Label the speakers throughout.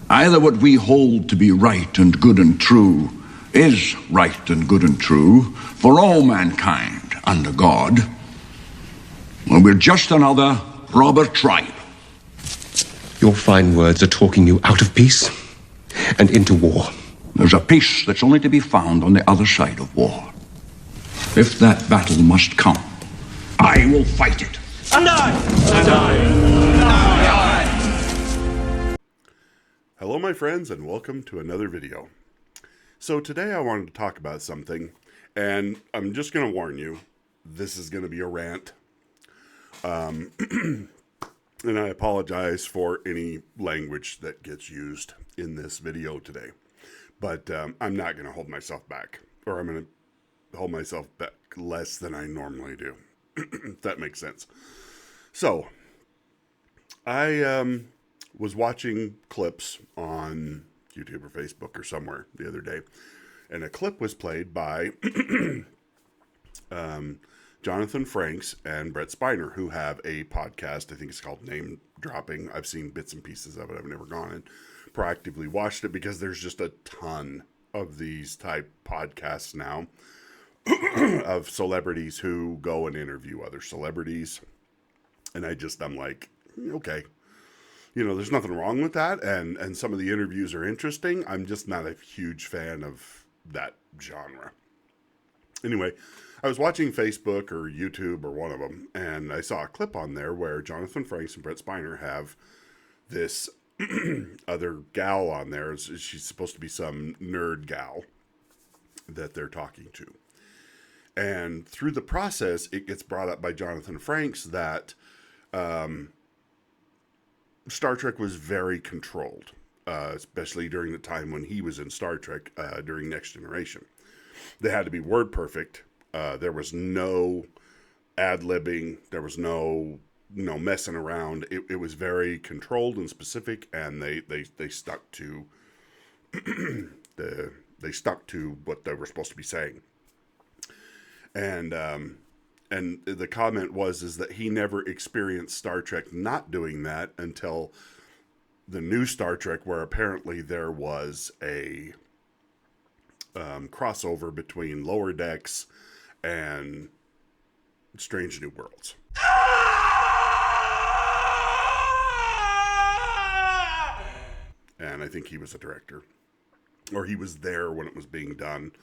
Speaker 1: Either what we hold to be right and good and true is right and good and true for all mankind under God, or we're just another robber tribe.
Speaker 2: Your fine words are talking you out of peace and into war.
Speaker 1: There's a peace that's only to be found on the other side of war. If that battle must come, I will fight it.
Speaker 3: And I.
Speaker 4: Hello my friends, and welcome to another video. So today I wanted to talk about something, and I'm just going to warn you, this is going to be a rant. And I apologize for any language that gets used in this video today. But I'm not going to hold myself back, or I'm going to hold myself back less than I normally do, if that makes sense. So, I was watching clips on YouTube or Facebook or somewhere the other day, and a clip was played by Jonathan Frakes and Brett Spiner, who have a podcast. I think it's called Name Dropping. I've seen bits and pieces of it. I've never gone and proactively watched it because there's just a ton of these type podcasts now of celebrities who go and interview other celebrities. And I'm like, okay, you know, there's nothing wrong with that. And some of the interviews are interesting. I'm just not a huge fan of that genre. Anyway, I was watching Facebook or YouTube or one of them, and I saw a clip on there where Jonathan Frakes and Brett Spiner have this other gal on there. She's supposed to be some nerd gal that they're talking to. And through the process, it gets brought up by Jonathan Frakes that Star Trek was very controlled, especially during the time when he was in Star Trek during Next Generation. They had to be word perfect. There was no ad-libbing. There was no messing around. It was very controlled and specific, and they stuck to they stuck to what they were supposed to be saying. And the comment was that he never experienced Star Trek not doing that until the new Star Trek, where apparently there was a crossover between Lower Decks and Strange New Worlds. And I think he was a director, or he was there when it was being done,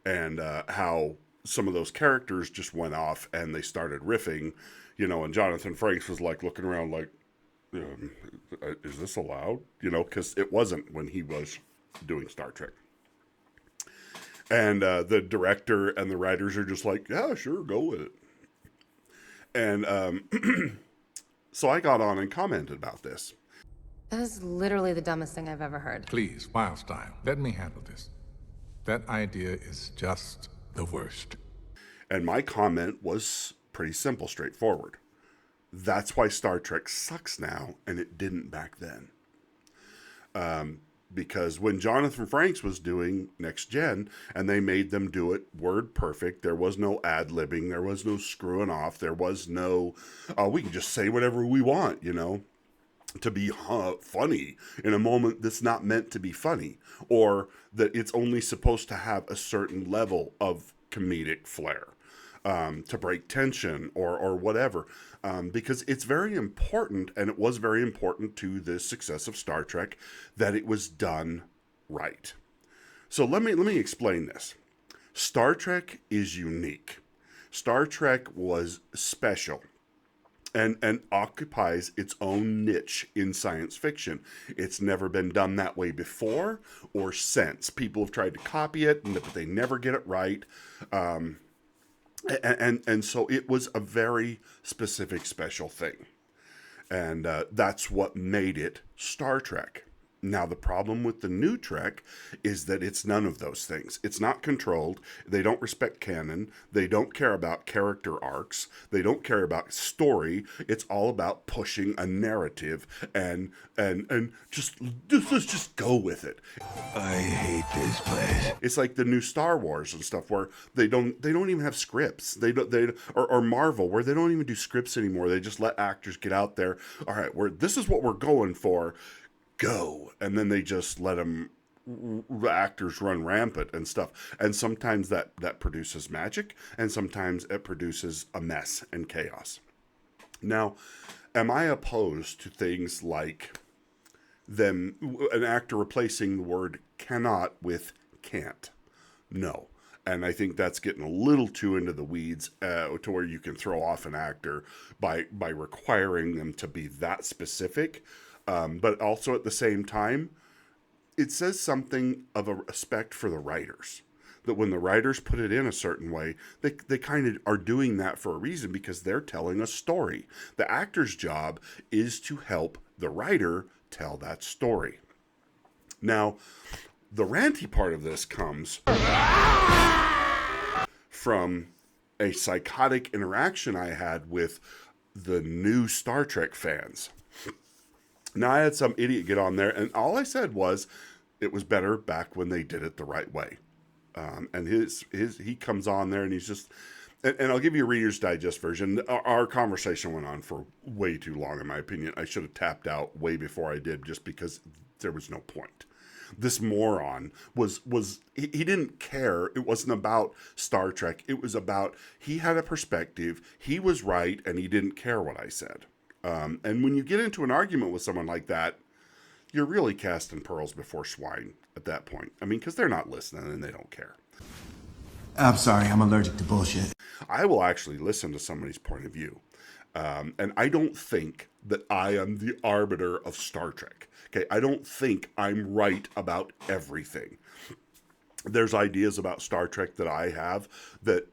Speaker 4: and how some of those characters just went off and they started riffing, and Jonathan Frakes was like looking around like, is this allowed? Because it wasn't when he was doing Star Trek. And the director and the writers are just like, yeah, sure, go with it. And so I got on and commented about this.
Speaker 5: That is literally the dumbest thing I've ever heard.
Speaker 6: Please, Wildstyle, let me handle this. That idea is just the worst.
Speaker 4: And my comment was pretty simple, straightforward. That's why Star Trek sucks now, and it didn't back then. Because when Jonathan Frakes was doing Next Gen, and they made them do it word perfect, there was no ad-libbing, there was no screwing off, there was no, we can just say whatever we want, to be funny in a moment that's not meant to be funny, or that it's only supposed to have a certain level of comedic flair, to break tension or whatever, because it's very important, and it was very important to the success of Star Trek, that it was done right. So let me explain this. Star Trek is unique. Star Trek was special. And occupies its own niche in science fiction. It's never been done that way before or since. People have tried to copy it, but they never get it right. And so it was a very specific, special thing. And that's what made it Star Trek. Now, the problem with the new Trek is that it's none of those things. It's not controlled. They don't respect canon. They don't care about character arcs. They don't care about story. It's all about pushing a narrative and just let's just go with it.
Speaker 3: I hate this place.
Speaker 4: It's like the new Star Wars and stuff where they don't even have scripts. Or Marvel, where they don't even do scripts anymore. They just let actors get out there. All right, this is what we're going for. go, and then they just let them actors run rampant and stuff. And sometimes that produces magic, and sometimes it produces a mess and chaos. Now, am I opposed to things like an actor replacing the word cannot with can't? No. And I think that's getting a little too into the weeds to where you can throw off an actor by requiring them to be that specific. But also at the same time, it says something of a respect for the writers. That when the writers put it in a certain way, they kind of are doing that for a reason, because they're telling a story. The actor's job is to help the writer tell that story. Now, the ranty part of this comes from a psychotic interaction I had with the new Star Trek fans. Now, I had some idiot get on there, and all I said was it was better back when they did it the right way. And he comes on there, and he's just, and I'll give you a Reader's Digest version. Our conversation went on for way too long, in my opinion. I should have tapped out way before I did, just because there was no point. This moron he didn't care. It wasn't about Star Trek. It was about, he had a perspective. He was right, and he didn't care what I said. And when you get into an argument with someone like that, you're really casting pearls before swine at that point. I mean, because they're not listening and they don't care.
Speaker 3: I'm sorry, I'm allergic to bullshit.
Speaker 4: I will actually listen to somebody's point of view. And I don't think that I am the arbiter of Star Trek. Okay, I don't think I'm right about everything. There's ideas about Star Trek that I have that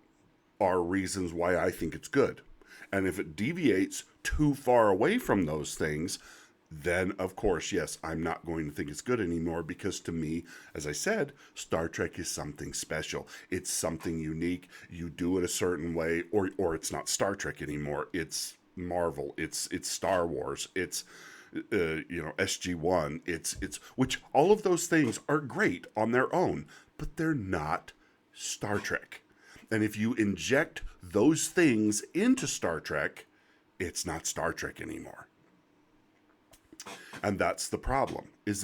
Speaker 4: are reasons why I think it's good. And if it deviates too far away from those things, then of course, yes, I'm not going to think it's good anymore, because to me, as I said, Star Trek is something special. It's something unique. You do it a certain way, or it's not Star Trek anymore. It's Marvel. It's Star Wars. It's SG-1. It's which all of those things are great on their own, but they're not Star Trek. And if you inject those things into Star Trek, it's not Star Trek anymore. And that's the problem, is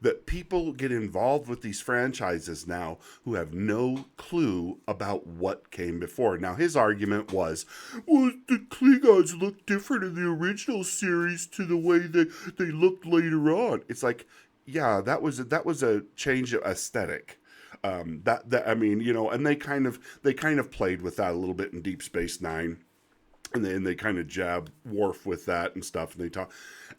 Speaker 4: that people get involved with these franchises now who have no clue about what came before. Now, his argument was, well, the Klingons look different in the original series to the way that they looked later on. It's like, yeah, that was a change of aesthetic. I mean, and they kind of played with that a little bit in Deep Space Nine. And they kind of jab Worf with that and stuff, and they talk,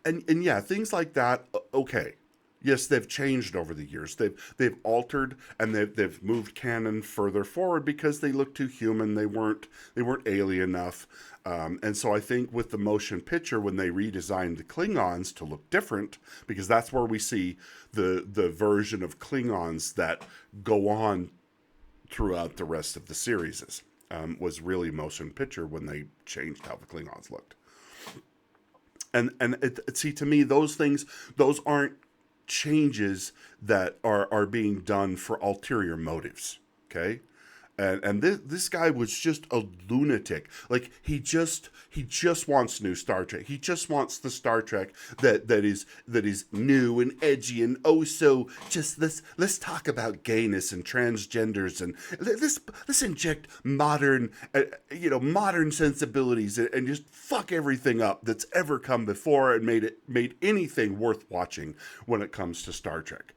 Speaker 4: and yeah, things like that. Okay, yes, they've changed over the years. They've altered, and they've moved canon further forward because they look too human. They weren't alien enough, and so I think with the motion picture, when they redesigned the Klingons to look different, because that's where we see the version of Klingons that go on throughout the rest of the series. Was really motion picture when they changed how the Klingons looked. And see, to me, those aren't changes that are being done for ulterior motives, okay? And this guy was just a lunatic. Like, he just wants new Star Trek. He just wants the Star Trek that is new and edgy and so just let's talk about gayness and transgenders, and let's inject modern sensibilities and just fuck everything up that's ever come before and made anything worth watching when it comes to Star Trek.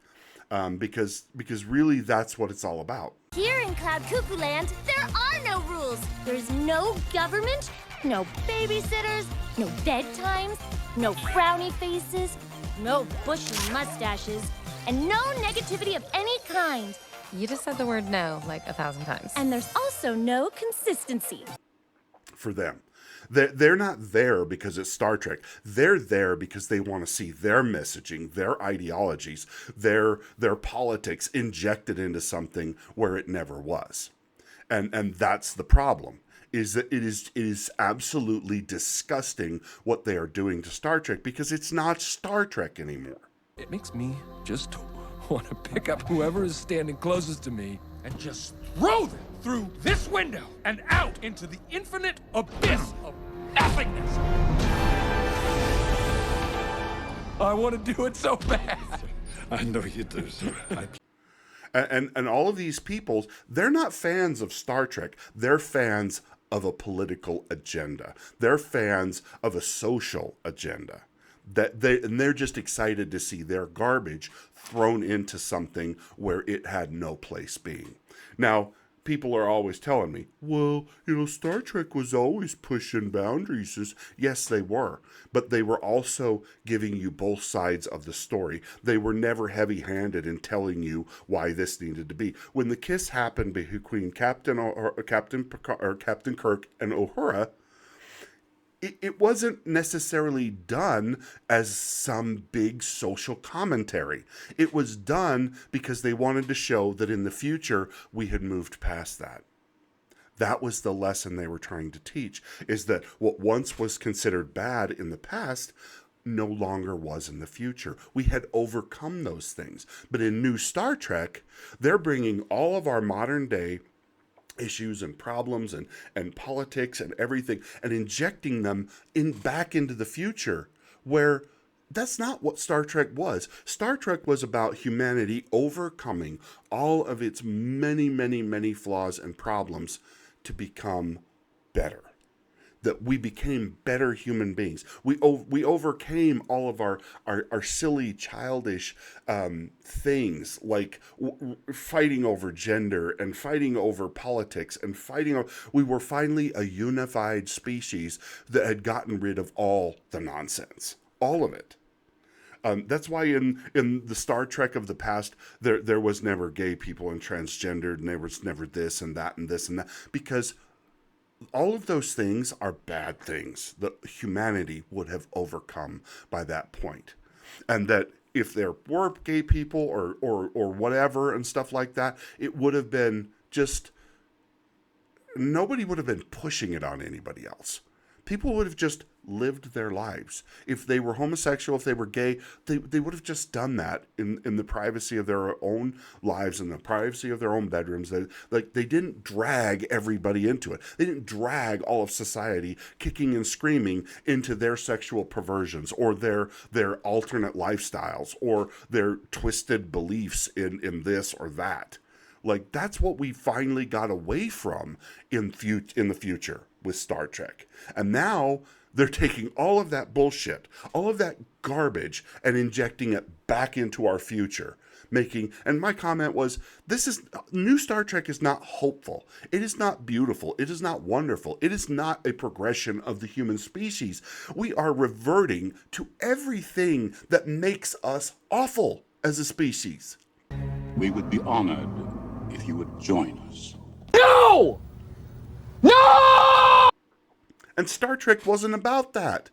Speaker 4: Because really that's what it's all about.
Speaker 7: Here in Cloud Cuckoo Land, there are no rules. There's no government, no babysitters, no bedtimes, no frowny faces, no bushy mustaches, and no negativity of any kind.
Speaker 5: You just said the word no like 1,000 times.
Speaker 7: And there's also no consistency.
Speaker 4: For them. They're not there because it's Star Trek. They're there because they want to see their messaging, their ideologies, their politics injected into something where it never was. And that's the problem, is that it is absolutely disgusting what they are doing to Star Trek, because it's not Star Trek anymore.
Speaker 8: It makes me just want to pick up whoever is standing closest to me and just throw them through this window and out into the infinite abyss of nothingness. I want to do it so bad.
Speaker 6: I know you do, sir.
Speaker 4: And all of these peoples, they're not fans of Star Trek. They're fans of a political agenda. They're fans of a social agenda. And they're just excited to see their garbage thrown into something where it had no place being. Now, people are always telling me, well, Star Trek was always pushing boundaries. Yes, they were. But they were also giving you both sides of the story. They were never heavy-handed in telling you why this needed to be. When the kiss happened between Captain Kirk and Uhura, it wasn't necessarily done as some big social commentary. It was done because they wanted to show that in the future we had moved past that. That was the lesson they were trying to teach, is that what once was considered bad in the past no longer was in the future. We had overcome those things. But in New Star Trek, they're bringing all of our modern day issues and problems and politics and everything and injecting them back into the future, where that's not what Star Trek was. Star Trek was about humanity overcoming all of its many, many, many flaws and problems to become better. That we became better human beings. We overcame all of our silly, childish things, like fighting over gender and fighting over politics and we were finally a unified species that had gotten rid of all the nonsense, all of it. That's why in the Star Trek of the past, there was never gay people and transgendered, and there was never this and that and this and that, because all of those things are bad things that humanity would have overcome by that point. And that if there were gay people or whatever and stuff like that, it would have been just, nobody would have been pushing it on anybody else. People would have just lived their lives. If they were homosexual, if they were gay, they would have just done that in the privacy of their own lives, in the privacy of their own bedrooms. They didn't drag everybody into it. They didn't drag all of society kicking and screaming into their sexual perversions or their alternate lifestyles or their twisted beliefs in this or that. Like, that's what we finally got away from in the future with Star Trek. And now they're taking all of that bullshit, all of that garbage, and injecting it back into our future. And my comment was, New Star Trek is not hopeful. It is not beautiful. It is not wonderful. It is not a progression of the human species. We are reverting to everything that makes us awful as a species.
Speaker 9: We would be honored if you would join us.
Speaker 8: No! No!
Speaker 4: And Star Trek wasn't about that.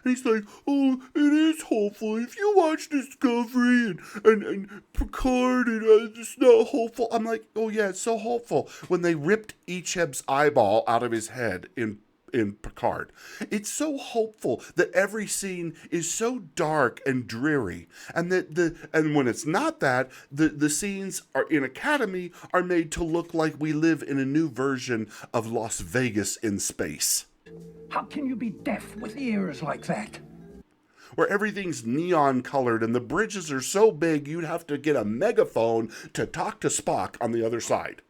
Speaker 4: And he's like, oh, it is hopeful. If you watch Discovery and Picard, it's not hopeful. I'm like, oh yeah, it's so hopeful. When they ripped Icheb's eyeball out of his head in Picard. It's so hopeful that every scene is so dark and dreary, and and when it's not that, the scenes are in Academy are made to look like we live in a new version of Las Vegas in space.
Speaker 10: How can you be deaf with ears like that?
Speaker 4: Where everything's neon colored and the bridges are so big you'd have to get a megaphone to talk to Spock on the other side.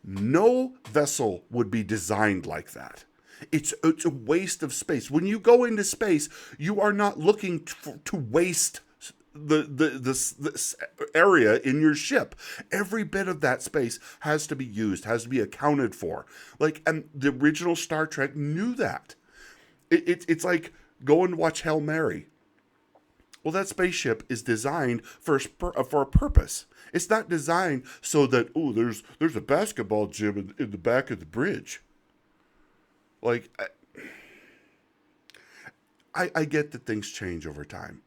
Speaker 4: No vessel would be designed like that. It's a waste of space. When you go into space, you are not looking to waste this area in your ship. Every bit of that space has to be used, has to be accounted for. And the original Star Trek knew that. It's like go and watch Hail Mary. Well, that spaceship is designed for a purpose. It's not designed so that, oh, there's a basketball gym in the back of the bridge. I get that things change over time,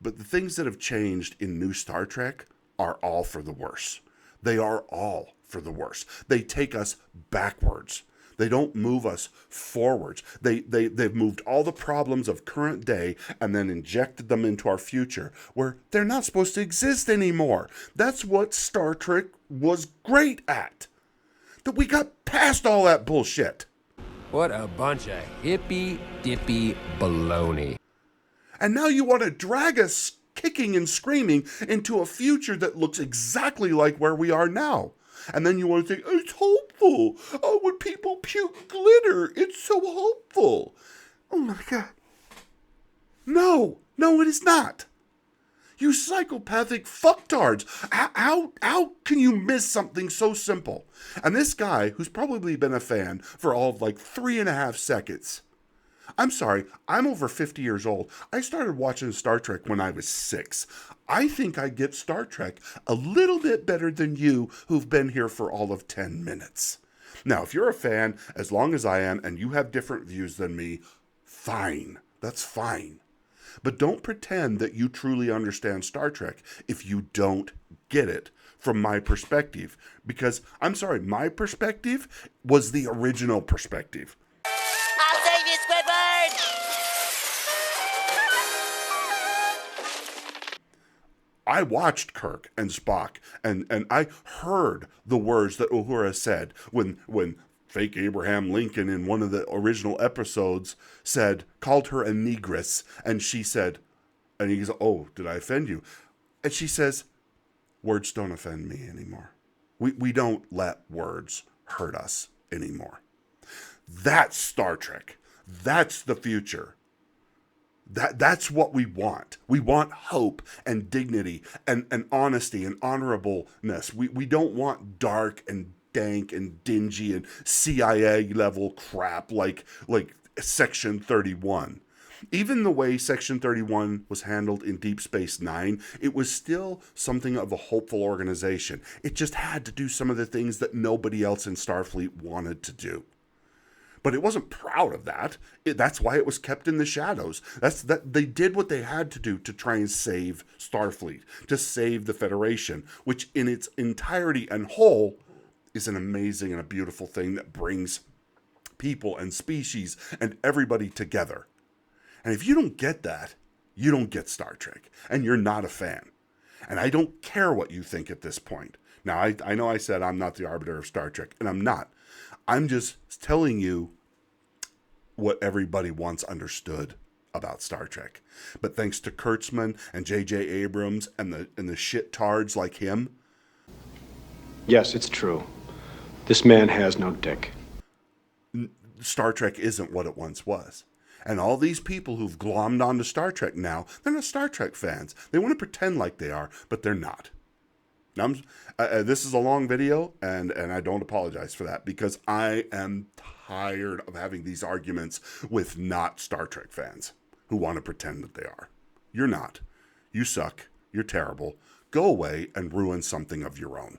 Speaker 4: but the things that have changed in New Star Trek are all for the worse. They are all for the worse. They take us backwards. They don't move us forwards. They've moved all the problems of current day and then injected them into our future where they're not supposed to exist anymore. That's what Star Trek was great at. That we got past all that bullshit.
Speaker 8: What a bunch of hippy-dippy baloney.
Speaker 4: And now you want to drag us kicking and screaming into a future that looks exactly like where we are now. And then you want to think, it's hopeful. Oh, when people puke glitter, it's so hopeful. Oh my God. No, it is not. You psychopathic fucktards. How can you miss something so simple? And this guy, who's probably been a fan for all of like 3.5 seconds. I'm sorry, I'm over 50 years old. I started watching Star Trek when I was 6. I think I get Star Trek a little bit better than you who've been here for all of 10 minutes. Now, if you're a fan, as long as I am, and you have different views than me, fine. That's fine. But don't pretend that you truly understand Star Trek if you don't get it from my perspective. Because, I'm sorry, my perspective was the original perspective.
Speaker 7: I'll save you, Squidward!
Speaker 4: I watched Kirk and Spock, and I heard the words that Uhura said when fake Abraham Lincoln in one of the original episodes called her a negress, and she said, and he goes, oh, did I offend you? And she says, words don't offend me anymore. We don't let words hurt us anymore. That's Star Trek. That's the future. That's what we want. We want hope and dignity and honesty and honorableness. We don't want dark and dank and dingy and CIA level crap like Section 31. Even the way Section 31 was handled in Deep Space Nine, it was still something of a hopeful organization. It just had to do some of the things that nobody else in Starfleet wanted to do. But it wasn't proud of that. That's why it was kept in the shadows. They did what they had to do to try and save Starfleet, to save the Federation, which in its entirety and whole is an amazing and a beautiful thing that brings people and species and everybody together. And if you don't get that, you don't get Star Trek, and you're not a fan. And I don't care what you think at this point. Now, I know I said I'm not the arbiter of Star Trek, and I'm not. I'm just telling you what everybody once understood about Star Trek. But thanks to Kurtzman and JJ Abrams and the shit-tards like him.
Speaker 11: Yes, it's true. This man has no dick.
Speaker 4: Star Trek isn't what it once was. And all these people who've glommed onto Star Trek now, they're not Star Trek fans. They want to pretend like they are, but they're not. Now, this is a long video, and I don't apologize for that, because I am tired of having these arguments with not Star Trek fans who want to pretend that they are. You're not. You suck. You're terrible. Go away and ruin something of your own.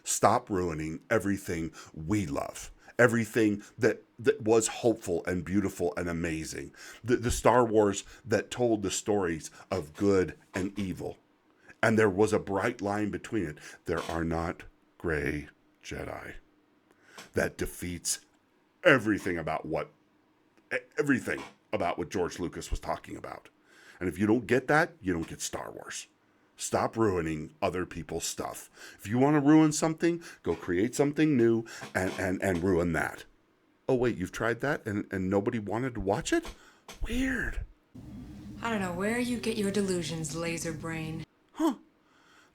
Speaker 4: Stop ruining everything we love. Everything that was hopeful and beautiful and amazing. The Star Wars that told the stories of good and evil. And there was a bright line between it. There are not gray Jedi. That defeats everything about what George Lucas was talking about. And if you don't get that, you don't get Star Wars. Stop ruining other people's stuff. If you want to ruin something, go create something new and ruin that. Oh, wait, you've tried that and nobody wanted to watch it? Weird.
Speaker 12: I don't know where you get your delusions, laser brain.
Speaker 4: Huh.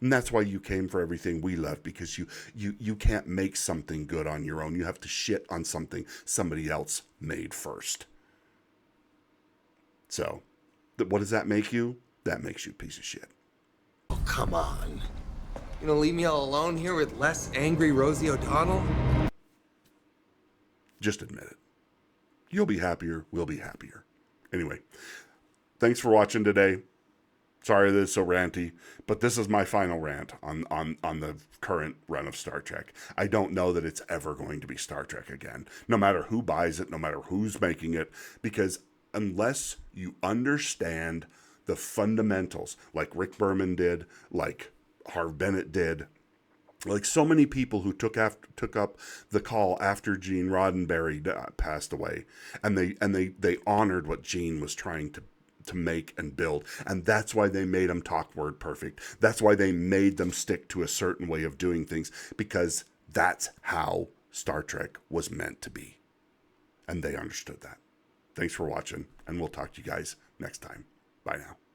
Speaker 4: And that's why you came for everything we love, because you can't make something good on your own. You have to shit on something somebody else made first. So, what does that make you? That makes you a piece of shit.
Speaker 13: Oh, come on. You gonna leave me all alone here with less angry Rosie O'Donnell?
Speaker 4: Just admit it. You'll be happier. We'll be happier. Anyway, thanks for watching today. Sorry that it's so ranty, but this is my final rant on the current run of Star Trek. I don't know that it's ever going to be Star Trek again, no matter who buys it, no matter who's making it, because unless you understand the fundamentals, like Rick Berman did, like Harv Bennett did, like so many people who took up the call after Gene Roddenberry passed away, and they honored what Gene was trying to make and build. And that's why they made them talk word perfect. That's why they made them stick to a certain way of doing things, because that's how Star Trek was meant to be. And they understood that. Thanks for watching, and we'll talk to you guys next time. Bye now.